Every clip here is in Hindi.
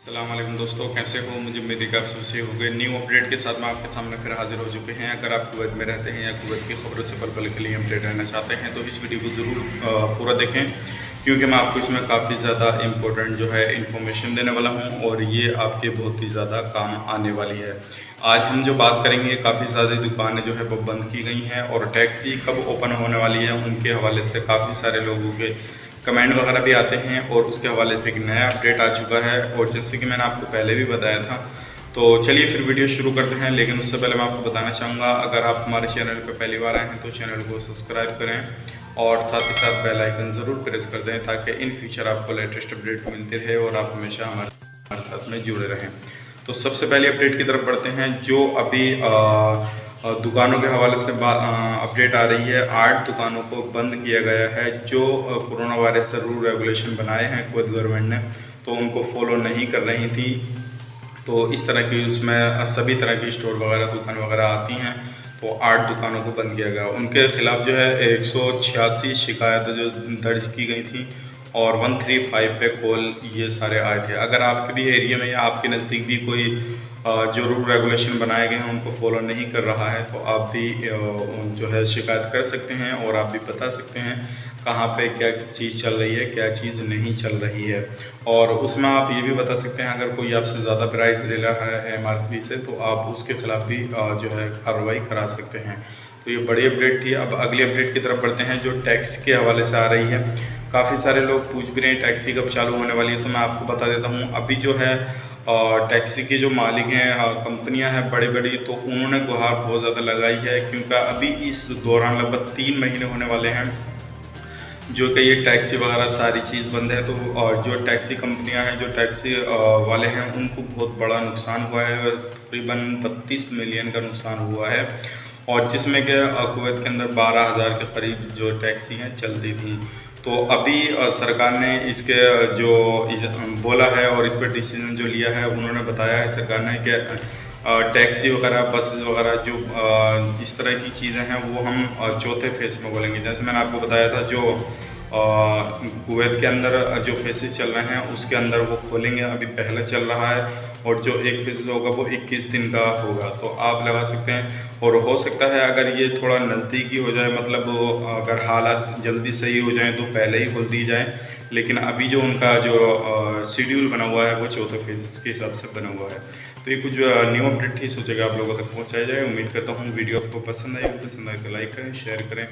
अस्सलाम वालेकुम दोस्तों, कैसे हो? मुझे उम्मीद है कि आप सबसे हो गए। न्यू अपडेट के साथ मैं आपके सामने फिर हाजिर हो चुके हैं। अगर आप कुवैत में रहते हैं या कुवैत की खबरों से पल पल के लिए अपडेट रहना चाहते हैं तो इस वीडियो को ज़रूर पूरा देखें, क्योंकि मैं आपको इसमें काफ़ी ज़्यादा इम्पोर्टेंट जो है इन्फॉर्मेशन देने वाला हूँ और ये आपके बहुत ही ज़्यादा काम आने वाली है। आज हम जो बात करेंगे, काफ़ी ज़्यादा दुकानें जो है वो बंद की गई हैं और टैक्सी कब ओपन होने वाली है उनके हवाले से काफ़ी सारे लोगों के कमेंट वगैरह भी आते हैं और उसके हवाले से एक नया अपडेट आ चुका है। और जैसे कि मैंने आपको पहले भी बताया था, तो चलिए फिर वीडियो शुरू करते हैं। लेकिन उससे पहले मैं आपको बताना चाहूँगा, अगर आप हमारे चैनल पर पहली बार आए हैं तो चैनल को सब्सक्राइब करें और साथ ही साथ बेल आइकन ज़रूर प्रेस कर दें, ताकि इन फ्यूचर आपको लेटेस्ट अपडेट मिलते रहे और आप हमेशा हमारे साथ में जुड़े रहें। तो सबसे पहले अपडेट की तरफ बढ़ते हैं, जो अभी दुकानों के हवाले से अपडेट आ रही है। 8 दुकानों को बंद किया गया है जो कोरोना वायरस से रूल रेगुलेशन बनाए हैं कुवैत गवर्नमेंट ने, तो उनको फॉलो नहीं कर रही थी। तो इस तरह की उसमें सभी तरह की स्टोर वगैरह दुकान वगैरह आती हैं, तो 8 दुकानों को बंद किया गया। उनके खिलाफ जो है 186 शिकायतें जो दर्ज की गई थी और 135 पे कॉल ये सारे आए थे। अगर आपके भी एरिया में या आपके नज़दीक भी कोई जो रूल रेगुलेशन बनाए गए हैं उनको फॉलो नहीं कर रहा है, तो आप भी जो है शिकायत कर सकते हैं और आप भी बता सकते हैं कहाँ पे क्या चीज़ चल रही है, क्या चीज़ नहीं चल रही है। और उसमें आप ये भी बता सकते हैं, अगर कोई आपसे ज़्यादा प्राइस ले रहा है MRP से, तो आप उसके खिलाफ भी जो है कार्रवाई करा सकते हैं। तो ये बड़ी अपडेट थी। अब अगली अपडेट की तरफ बढ़ते हैं, जो टैक्स के हवाले से आ रही है। काफ़ी सारे लोग पूछ भी रहे हैं टैक्सी कब चालू होने वाली है, तो मैं आपको बता देता हूँ। अभी जो है टैक्सी के जो मालिक हैं, कंपनियां हैं बड़ी बड़ी, तो उन्होंने गुहार बहुत ज़्यादा लगाई है, क्योंकि अभी इस दौरान लगभग 3 महीने होने वाले हैं जो कि ये टैक्सी वगैरह सारी चीज़ बंद है। तो और जो टैक्सी कंपनियां हैं, जो टैक्सी वाले हैं, उनको बहुत बड़ा नुकसान हुआ है। तकरीबन 32 मिलियन का नुकसान हुआ है, और जिसमें कि कुवैत के अंदर 12,000 के करीब जो टैक्सी हैं चलती थी। तो अभी सरकार ने इसके जो बोला है और इस पर डिसीजन जो लिया है, उन्होंने बताया है सरकार ने कि टैक्सी वगैरह, बसेस वगैरह, जो इस तरह की चीज़ें हैं वो हम चौथे फेज़ में बोलेंगे। जैसे मैंने आपको बताया था, जो कुवैत के अंदर जो फेसेस चल रहे हैं उसके अंदर वो खोलेंगे। अभी पहला चल रहा है और जो एक फेज होगा वो 21 दिन का होगा, तो आप लगा सकते हैं। और हो सकता है अगर ये थोड़ा नज़दीकी हो जाए, मतलब अगर हालात जल्दी सही हो जाएं तो पहले ही खोल दी जाए। लेकिन अभी जो उनका जो शेड्यूल बना हुआ है वो चौथे फेज के हिसाब से बना हुआ है। तो ये कुछ न्यू अपडेट थी, सोचेगा आप लोगों तक पहुँचाया जाए। उम्मीद करता हूँ वीडियो आपको पसंद आए तो लाइक करें, शेयर करें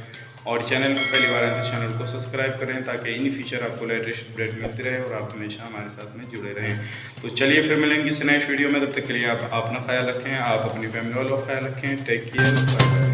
और चैनल को पहली बार आए तो चैनल को सब्सक्राइब करें, ताकि इन फ्यूचर आपको लेटेस्ट अपडेट मिलती रहे और आप हमेशा हमारे साथ में जुड़े रहें। तो चलिए फिर मिलेंगे किसी नेक्स्ट वीडियो में। तब तक के लिए आप अपना ख्याल रखें, आप अपनी फैमिली वालों का ख्याल रखें। Take care, bye bye.